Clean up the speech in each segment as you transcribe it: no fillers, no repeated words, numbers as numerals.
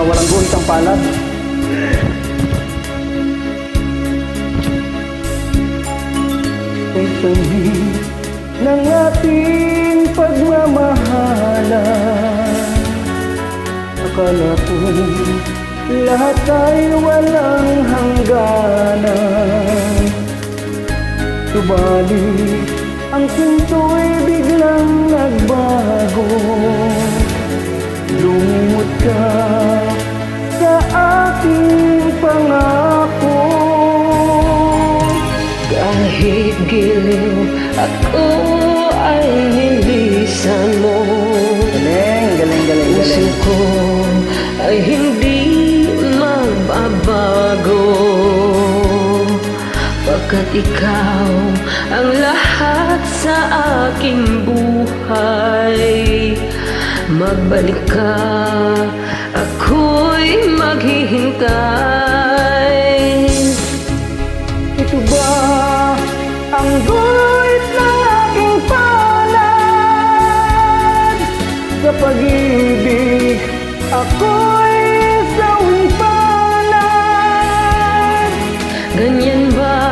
walang guhit ang palad. Ay sanhi ng ating pagmamahalan. Akala ko lahat ay walang hangganan. Subalit ang pinto'y biglang nagbago. Lumimot ka sa aking pangako. Kahit giliw ako ay nilisan mo. Galing. Puso ko ay hindi magbabago, pagkat ikaw ang lahat sa aking buhay. Magbalik ka, ako'y maghihintay. Ito ba ang guhit ng aking palad? Sa pag-ibig ako'y sawing palad. Ganyan ba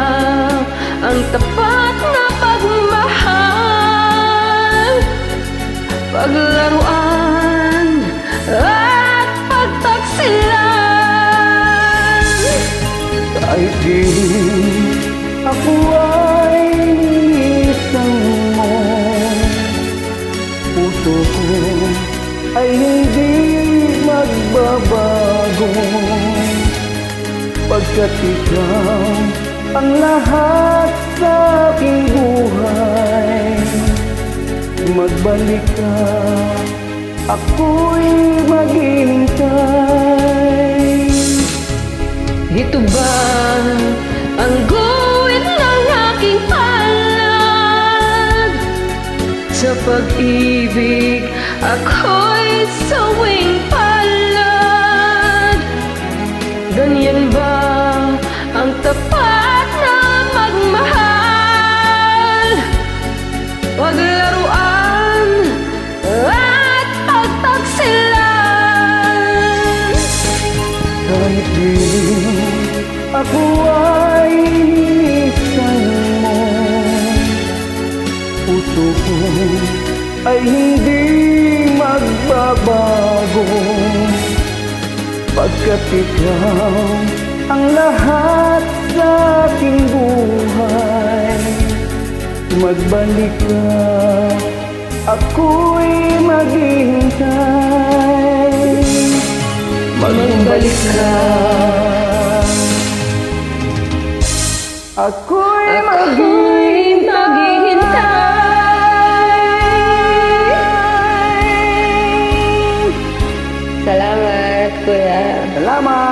ang tapat na pagmamahal? Paglaruan at pagtaksilan. Kahit di ako ay isang mo, puso ko ay hindi magbabago, pagkat ikaw ang lahat sa aking buhay. Magbalik ka, ako'y maghihintay. Ito ba ang guhit ng aking palad? Sa pag-ibig ako'y sawing palad. Ganyan ba ang tapat na pagmamahal? Paglaruan at pagtaksilan. Kahit di ako ay inisan mo, puso ko ay hindi magbabago, pagkat ikaw ang lahat sa aking buhay. Magbalik ka, ako'y maghihintay. Magbalik ka, ako'y maghihintay. Salamat, Kuya. Salamat!